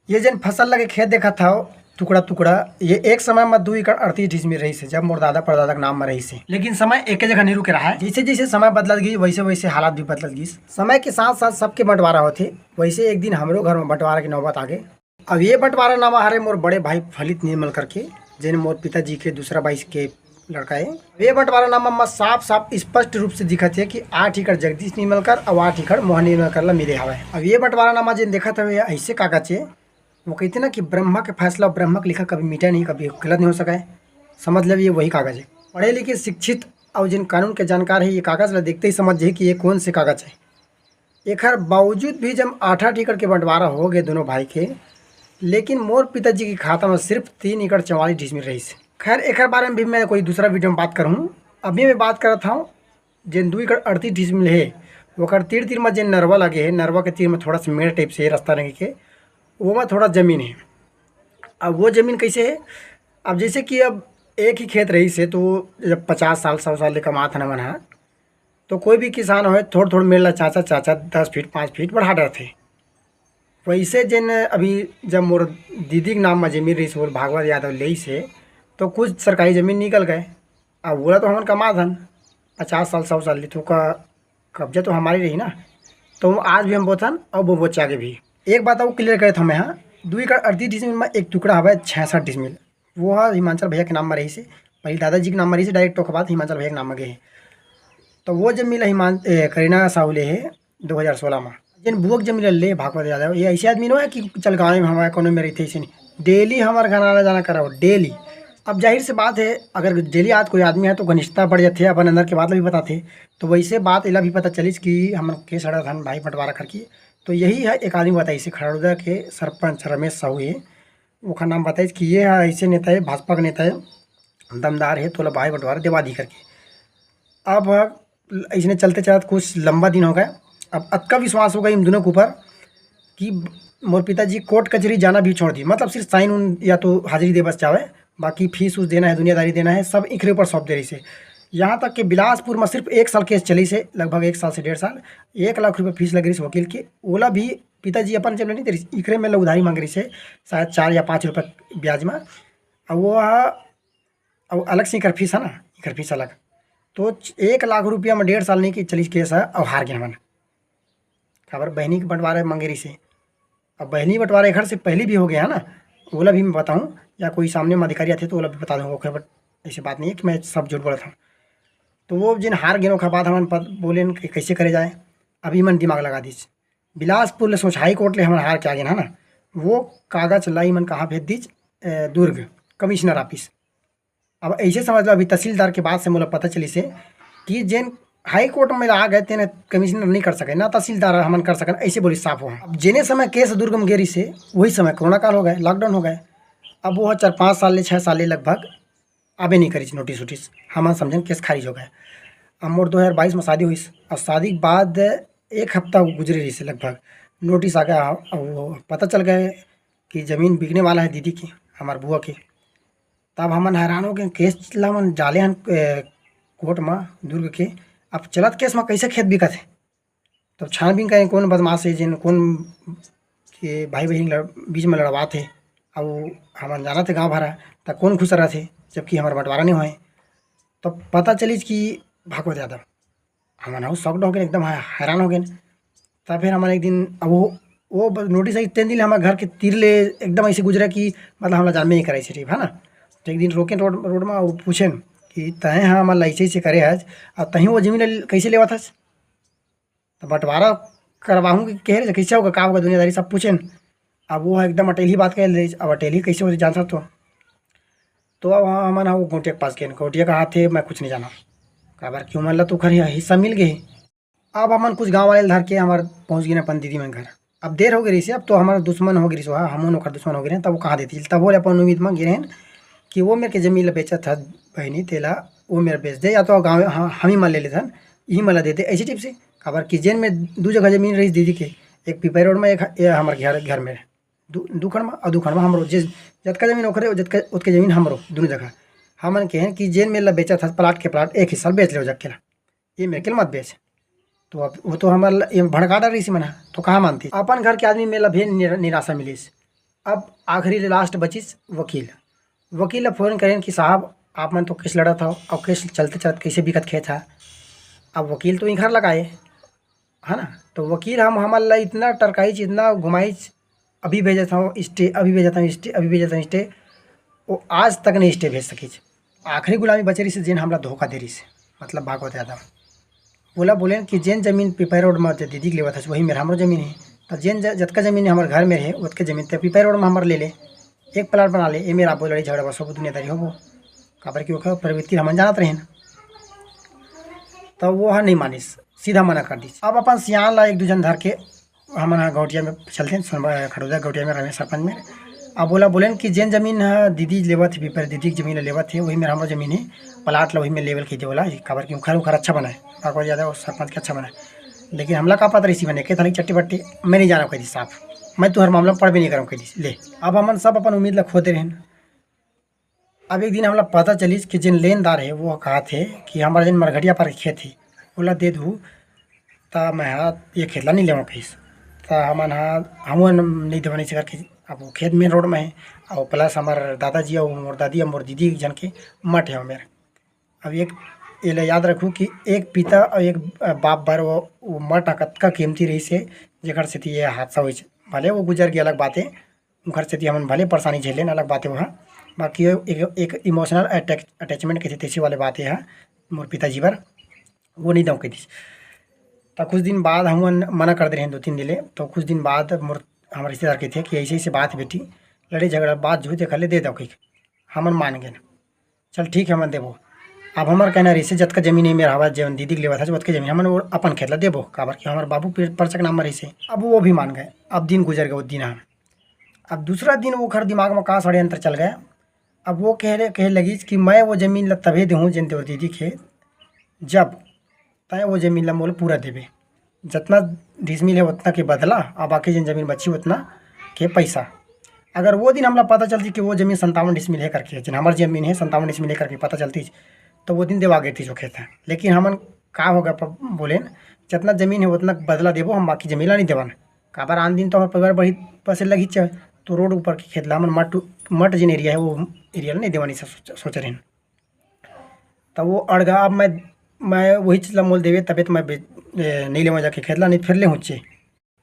ये जन फसल लगे खेत देखा था टुकड़ा टुकड़ा, ये एक समय में 2 एकड़ 38 डिसमिल रही से जब मोर दादा परदादा के नाम में रही से। लेकिन समय एक जगह नहीं रुके रहा है। जैसे जैसे समय बदलत गई वैसे वैसे हालात भी बदलत गई। समय के साथ साथ सबके बंटवारा होते, वैसे एक दिन हमरो घर में बंटवारा की नौबत आ गई। अब ये बंटवारा नामा हरे मोर बड़े भाई फलित निर्मल करके, जिन मोर पिताजी के दूसरा भाई के लड़का है। ये बंटवारा नामा में साफ साफ स्पष्ट रूप से दिखत है कि 8 एकड़ जगदीश निर्मलकर और 8 एकड़ मोहन निर्मलकर ला मिले हवे। अब ये बंटवारा नामा जिन देखा था ऐसे कागज है, वो कहते ना कि ब्रह्मा के फैसला ब्रह्मा का लिखा कभी मिटा नहीं, कभी गलत नहीं हो सका है। समझ लो ये वही कागज है। पढ़े लिखे शिक्षित और जिन कानून के जानकार है, ये कागज ला देखते ही समझ जाए कि ये कौन से कागज है। एक बावजूद भी जब 8-8 एकड़ के बंटवारा हो गए दोनों भाई के, लेकिन मोर पिताजी के खाता में सिर्फ 3 एकड़ 44 डिसमिल रही से। खैर एक बारे में भी मैं कोई दूसरा वीडियो में बात करूँ। अभी मैं बात कर रहा हूँ जिन 2 एकड़ 38 डिसमिल है, वो तीर तीर में जिन नरवा लगे है, नरवा के तीर में थोड़ा सा मेड़ टाइप से रास्ता रंगे के वो में थोड़ा ज़मीन है। अब वो ज़मीन कैसे है, अब जैसे कि अब एक ही खेत रही से, तो जब 50 साल 100 साल ले कमात है न मन, तो कोई भी किसान हो थोड़ा थोड़ा मेरे ला चाचा चाचा 10 फीट 5 फीट बढ़ा रहते। वैसे जिन अभी जब मोर दीदी के नाम में जमीन रही से, भागवत यादव ले से, तो कुछ सरकारी ज़मीन निकल गए। अब बोला तो हमन कमा धन 50 साल 100 साल ले, तो का कब्जा तो हमारी रही ना। तो आज भी हम बोथन और वो बच्चा के भी एक बात वो क्लियर करे थे हमें। हाँ, 2 एकड़ 38 डिसमिल में एक टुकड़ा हवा 66 डिसमिल, वो है हिमाचल भैया के नाम में रही से। पहले दादाजी के नाम में रही से, डायरेक्ट तो के बाद हिमाचल भैया के नाम में गए। तो वो जब मिला करीना साहू ले है 2016 में। जिन बुआ के जमीन ले भागवत यादव, ये ऐसे आदमी नहीं है कि चल गाँव में हमारे कोनो में रहते ऐसे नहीं, डेली हमारे घर आना जाना करा हो डेली। अब जाहिर सी बात है, अगर डेली आज कोई आदमी है तो घनिष्ठता बढ़ जाती है, अपन अंदर के बात भी बताते। तो वैसे बात इला भी पता चलिस कि हम के सड़ा धन भाई बंटवारा करके। तो यही है एक आदमी बताई से खड़ौदा के सरपंच रमेश साहू है, वो का नाम बताइस कि ये है ऐसे नेता है, भाजपा का नेता है, दमदार है, तो भाई बंटवारा देवा दी करके। अब इसने चलते चलते कुछ लंबा दिन हो गया। अब अक्का विश्वास होगा इन दोनों के ऊपर कि मोर पिताजी कोर्ट कचहरी जाना भी छोड़ दी, मतलब सिर्फ साइन उन या तो हाजिरी दे बस जावे, बाकी फीस उस देना है, दुनियादारी देना है, सब इकरे ऊपर सौंप दे रही से। यहाँ तक कि बिलासपुर में सिर्फ 1 साल केस चली से, लगभग 1 साल से 1.5 साल, 1 लाख रुपये फीस लग रही से वकील की। ओला भी पिताजी अपन जब नहीं दे रही, इकरे में लोग उधारी मांग रही से, शायद 4 या 5 रुपये ब्याज में। अब वो अब अलग से इकर फीस है ना, इकर फीस अलग। तो 1 लाख रुपया में 1.5 साल नहीं कि चली केस है, और हार गया मन। खबर बहनी के बंटवारे मांगे रही से। अब बहनी बंटवारे घर से पहले भी हो गया है ना, ओला भी मैं बताऊँ, या कोई सामने में अधिकारी आते तो ओला भी बता दूँगा। बट ऐसी बात नहीं है कि मैं सब झूठ बोला था। तो वो जिन हार गिनों के बाद हम बोले कि कैसे करे जाए। अभी मन दिमाग लगा दीज, बिलासपुर ले सोच हाई कोर्ट ले हम हार के आ गए है ना, वो कागज लाई मन कहाँ भेज दीज, दुर्ग कमिश्नर ऑफिस। अब ऐसे समझ लो, अभी तहसीलदार के बाद से मुझे पता चली से कि जिन हाई कोर्ट में आ गए थे, कमिश्नर नहीं कर सके ना तहसीलदार हमन कर सकें, ऐसे बोली साफ हो। अब जिने समय केस दुर्ग में गेरी से, वही समय कोरोना काल हो गए, लॉकडाउन हो गए। अब वो 4-5 साल ले 6 साल ले लगभग आबे नहीं करी नोटिस वोटिस, हम समझन केस खारिज हो गए। अब मोर 2022 में शादी हुई, और शादी के बाद 1 हफ्ता गुजरे रही से लगभग नोटिस आ गया। और वो पता चल गए कि ज़मीन बिकने वाला है दीदी की, हमारे बुआ की। तब हमन हैरान हो गए, केस ला मन जाले हन कोर्ट में दुर्ग के। अब चलत केस में कैसे खेत बिकत है, तो छानबीन करें कौन बदमाश है, जिन कौन के भाई बहन बीच में लड़वा थे। अब हमन जाना थे गाँव भरा, तो कौन खुश रहा थे, जबकि हमारे बंटवारा नहीं हुए। तो पता चली कि भागवत यादव, हमन हाउ शॉक्ड हो गए, एकदम हैरान हो गए। तब फिर हमारे एक दिन अब वो नोटिस आई 3 दिन हमारे घर के तीर ले एकदम ऐसे गुजरा कि मतलब हमारा जानबे नहीं करे ठीक है ना। तो एक दिन रोके रोड में वो पूछे कि तहें हाँ हमारा ऐसे करे आज, और तहीं वो जमीन कैसे लेवा था। तो बंटवारा करवाऊँ कि कह रहे कैसे होगा, का होगा, दुनियादारी सब पूछे। अब वो एकदम अटेली बात कह रही, अब अटेली कैसे हो जान सकते। तो अब वहाँ हमन वो गोटिया के पास गए, गोटिया का हाथ थे, मैं कुछ नहीं जाना काबर क्यों मन ला तो खरी हिस्सा मिल गए। अब हमन कुछ गाँव वाले धर के हमारे पहुँच गए अपन दीदी मन घर। अब देर हो गई से, अब तो हमारा दुश्मन हो गई सो, हम ओकर दुश्मन हो गए। तब वो कहाँ देती, तब बोले अपन उम्मीद में गिरे कि वो मेरे के जमीन बेचा था बहनी तेला, वो मेरा बेच दे, या तो गाँव हम ही मन ले लेते यही मला देते ऐसी टिप से। खबर कि जेन में 2 जगह जमीन रही दीदी के, एक पिपरी रोड में, एक हमारे घर में, दू खंड में, और 2 खंड में हमरो जतका जमीन ओखरे जतका उतके जमीन हमरो दोनों जगह। हमन के हैं कि जेन मेला बेचा था प्लाट के प्लाट एक हिस्सा बेच ले जकेला, ये मेरे के मत बेच। तो अब वो तो हमारे भड़का डर रही सी मना, तो कहाँ मानती अपन घर के आदमी मेला भी निराशा मिलीस। अब आखिरी लास्ट बचिस वकील। वकील फ़ोन करें कि साहब आप मन तो केस लड़ा था और केस चलते चलते कैसे बिकत खे था। अब वकील तो इधर लगाए है ना, तो वकील हमारा इतना टरकाइच इतना घुमाइच, अभी भेजता हूँ स्टे, अभी भेजता हूँ स्टे, अभी भेजता हूँ स्टे, वो आज तक नहीं स्टे भेज सकी। आखिरी गुलामी बचे रही से जिन हमला धोखा दे रही से, मतलब भागवत यादव बोले कि जेन जमीन पिपा रोड में दीदी के लेवा था वही मेरा हमारो जमीन है, तो जेन जतका जमीन हमारे घर में है उतके जमीन तो पिपा रोड में हमारे ले ले, एक प्लाट बना ले, ये मेरा आपको लड़ाई झगड़ा सब दुनियादारी हो काबर की ओखर प्रवृत्ति हम जानत रहे। तो वो नहीं मानिस, सीधा मना कर दी। अब अपन सियान ला एक दूजन धर के हम गौटिया में चलते हैं, खड़ौदा गौटिया में रहे सरपंच में। अब बोलें कि जेन जमीन दीदी लेवत है पिपर दीदी की जमीन लेवत है वही मेरा हमारा जमीन है, प्लाट ला वही में लेवल की बोला खबर की उखर अच्छा बनाए बागवान ज़्यादा सरपंच के अच्छा बनाए। लेकिन हमला का पता रही बने के थाली चट्टी बट्टी मैं नहीं जाना कही साफ, मैं तो हर मामला पढ़ भी नहीं करूँ कही ले। अब हमन सब अपन उम्मीद ला खोते रहें। अब एक दिन हमला पता चली कि जिन लेनदार है वो कहा थे कि हमारे जिन मरघटिया पर खेत है बोला दे दूँ, तो मैं ये खेतला नहीं लेवा कहीस, तो हमन हम नहीं देवा नहीं करके। अब वो खेत मेन रोड में है और प्लस हमारे दादाजी और मोर दादी और मोर दीदी जन के मठ है मेरे। अब एक ये याद रखूँ कि एक पिता और एक बाप भर वो मठ कतका कीमती रही से जेकर से ये हादसा हुई, भले वो गुजर गया अलग बातें, उनकर से हमन भले परेशानी झेलें अलग बातें वहाँ, बाकी एक इमोशनल अटैचमेंट के तैसी वाले बातें हैं मोर पिताजी पर वो नहीं दऊँ कही। तो कुछ दिन बाद हम मना कर दे रहे हैं 2-3 दिले, तो कुछ दिन बाद मोर हमारे रिश्तेदार के थे कि ऐसे ऐसे बात बेटी लड़े झगड़ा बात जो देखा ले दे दो कही, हमन मान गए चल ठीक है हमन देवो। अब हमारे कहना रही से जतका जमीन है मेरा हवा जवन दीदी के लेवा था जतका जमीन हमन वो अपन खेतला देबो काबर कि हमारे बाबू परचक नाम रही से। अब वो भी मान गए। अब दिन गुजर गए वो दिन हम। अब दूसरा दिन वो खर दिमाग में कहाँ षड्यंत्र चल गया। अब वो कहे लगी कि मैं वो ज़मीन ला तभी दूँ जिन देवर दीदी खेत जब तय वो ज़मीन ला मोल पूरा देवे, जितना डिसमिल है उतना के बदला और बाकी जिन जमीन बची उतना के पैसा। अगर वो दिन हमला पता चलती कि वो ज़मीन 57 डिसमिल है करके जिन हमारी ज़मीन है 57 डिसमिल है करके पता चलती तो वो दिन देवा गई थी जो खेत है। लेकिन हमन का होगा बोले जितना ज़मीन है उतना बदला देवो, हम बाकी ज़मीन नहीं देवन काबर आन दिन तो हमारे परिवार बड़ी पैसे लगी चाहे तो रोड ऊपर के खेत ला हमन मट जिन एरिया है वो एरिया नहीं देवानी सोच रहे। तो वो अड़गा। अब मैं वही चीज़ ला मोल देवे तबे तो मैं नहीं ले जाके खेतला नहीं फिर ले हुच्चे।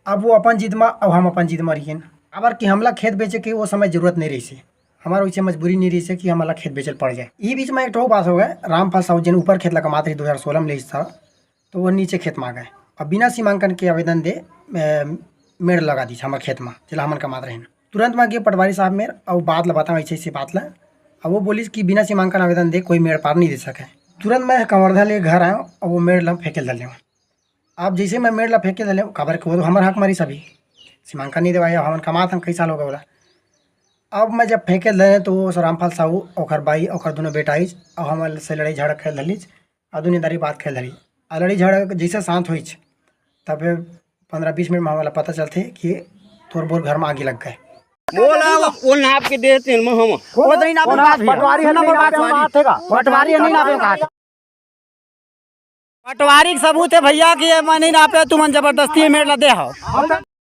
अब वो अपन जीत में अब हम अपन जीत में रहिए अबर कि हमला खेत बेचे के वो समय जरूरत नहीं रही से, हमारा वैसे मजबूरी नहीं रही से कि हमारा खेत बेचल पड़ जाए। ये बीच में एक ठो बात हो गए रामफल साहू जिन ऊपर खेत लगा मात्र 2016 में ले था तो वो नीचे खेत में आ गए। अब बिना सीमांकन के आवेदन दे मेड़ लगा दी हमारे खेत में जिला हमन कमात रहे। तुरंत में गए पटवारी साहब मेरे और बात ला बताऊँ ऐसे बात ला। अब वो बोली कि बिना सीमांकन आवेदन दे कोई मेड़ पार नहीं दे सके। तुरंत मैं कंवर्धा ले घर आया और वो मेड़ ला फेंके डाले। अब जैसे मैं मेड़ ला फेंके डाले खबर के वो तो हमारे हक मारी सभी सीमांकन नहीं देवाया हमन कमात हम कई साल हो गए बोला। अब मैं जब फेंके दे तो वो रामफल साहू और बाई और दोनों बेटा आई और हमारे से लड़ाई झड़क खेल धली और दुनियादारी बात खेल धली और लड़ाई झड़क जैसे शांत हुई तब 15-20 मिनट में हमारा पता चलते कि तोर बोर घर में आगे लग गए। बोला वो नाप के देते हैं हम वो नहीं ना पटवारी है ना पटवारी है नहीं ना पटवारी का सबूत है भैया कि मैं नहीं नापे तुम जबरदस्ती मेरे ला दे हो।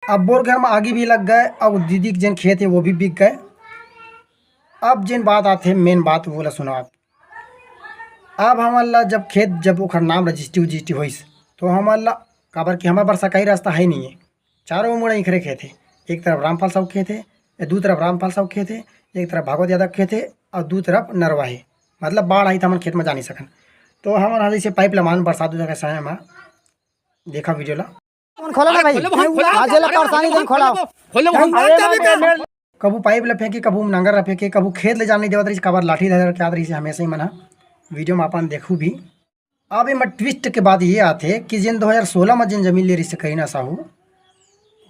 अब बोर घर में आगे भी लग गए और दीदी के जिन खेत है वो भी बिक गए। अब जिन बात आते मेन बात बोला सुनो आप। अब हमारा जब खेत जब वो नाम रजिस्ट्री हुई तो हमारा काबर कि हमारे पास सरकारी रास्ता है नहीं है, चारों मुड़े इखरे खेत है, एक तरफ रामपाल साहब खेत है, दो तरफ रामपाल साहब खेत है, एक तरफ भागवत यादव खेत है और दो तरफ नरवा है। मतलब बाढ़ आई तो हम खेत में जा नहीं सकन। तो हमारा जैसे पाइप लमान बरसात का समय में देखा वीडियो ला खोलो ना भाई आज ला परेशानी नहीं खोलो कबू पाइप ला फेंके कबू नांगर ला फेंके कबू खेत ले जाने देवत रही कबर लाठी धर के याद रही हमेशा ही मना वीडियो में अपन देखूँ भी। अब इनमें ट्विस्ट के बाद ये आते कि जिन 2016 में जिन जमीन ले रही से करीना साहू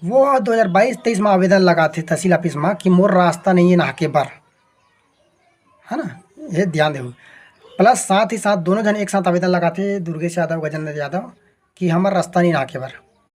वो 2022-23 में आवेदन लगाते तहसील ऑफिस में कि मोर रास्ता नहीं है नहा के बर, है ना, ये ध्यान दो। प्लस साथ ही साथ दोनों जन एक साथ आवेदन लगाते दुर्गेश यादव गजेंद्र यादव कि हमारा रास्ता नहीं नहा के बर।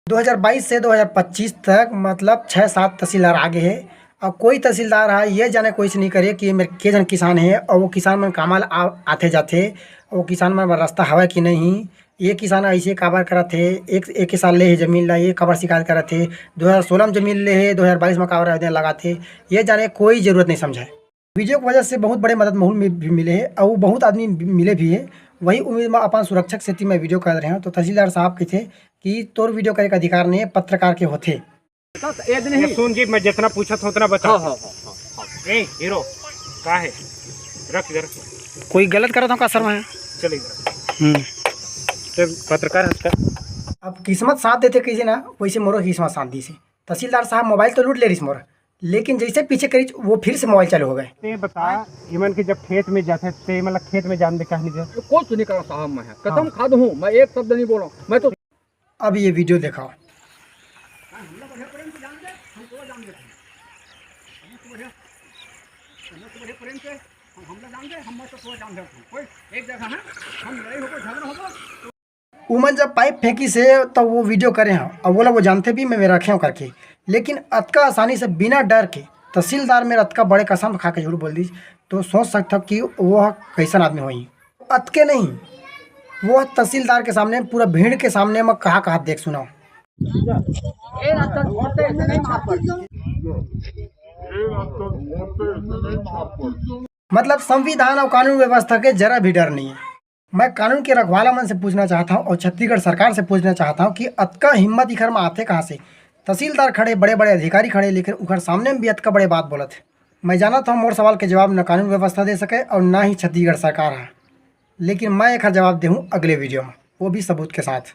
2022 से 2025 तक मतलब 6-7 तहसीलदार आगे है और कोई तहसीलदार है ये जाने कोई से नहीं करे कि मेरे के जन किसान है और वो किसान में कामाल आते जाते वो किसान में रास्ता हवा कि नहीं ये किसान ऐसे काबर करत थे, एक ही साल ले हे जमीन ला, ये काबर शिकायत करत थे, 2016 में जमीन ले हे, 2022 में काबर आवेदन लगा थे, ये जाने कोई ज़रूरत नहीं समझा है। वीडियो की वजह से बहुत बड़े मदद महूल भी मिले हैं और बहुत आदमी मिले भी है। वही उम्मीद में अपन सुरक्षक सेती में वीडियो कर रहे हैं। तो तहसीलदार साहब कहते कि तोर वीडियो करे का अधिकार नहीं है, पत्रकार के होते। सुन जी, मैं जितना पूछा था उतना बता। ए हीरो का है, रख इधर। कोई गलत करा था का सर में चल इधर। पत्रकार हंसकर अब किस्मत साथ देते किसी ना, वैसे मोरो किस्मत साथ दी से। तहसीलदार साहब मोबाइल तो लूट ले रही मोर, लेकिन जैसे पीछे करी वो फिर से मोबाइल चालू हो गए। ते बता इमन के जब खेत में जाते ते मतलब खेत में जान दे कहानी दे कुछ नहीं करा साहब, मैं कसम खा दूं, मैं एक शब्द नहीं बोला मैं तो। अब ये वीडियो दिखाओ। उमन जब पाइप फेंकी से तो वो वीडियो करे हैं और बोला वो जानते भी मैं मेरा रखे हूँ करके, लेकिन अतका आसानी से बिना डर के तहसीलदार मेरा अतका बड़े कसम खा के झूठ बोल दी, तो सोच सकता कि वो कैसन आदमी हुई। अतके नहीं, वो तहसीलदार के सामने पूरा भीड़ के सामने मैं कहा देख सुनाओ। मतलब संविधान और कानून व्यवस्था के जरा भी डर नहीं है। मैं कानून के रखवाला मन से पूछना चाहता हूँ और छत्तीसगढ़ सरकार से पूछना चाहता हूँ कि अतका हिम्मत इखर में आते कहाँ से। तहसीलदार खड़े, बड़े बड़े अधिकारी खड़े, लेकिन उखर सामने में भी अतका बड़े बात बोलत है। मैं जाना था मोर सवाल के जवाब न कानून व्यवस्था दे सके और ना ही छत्तीसगढ़ सरकार है, लेकिन मैं एक जवाब दूँ अगले वीडियो में, वो भी सबूत के साथ।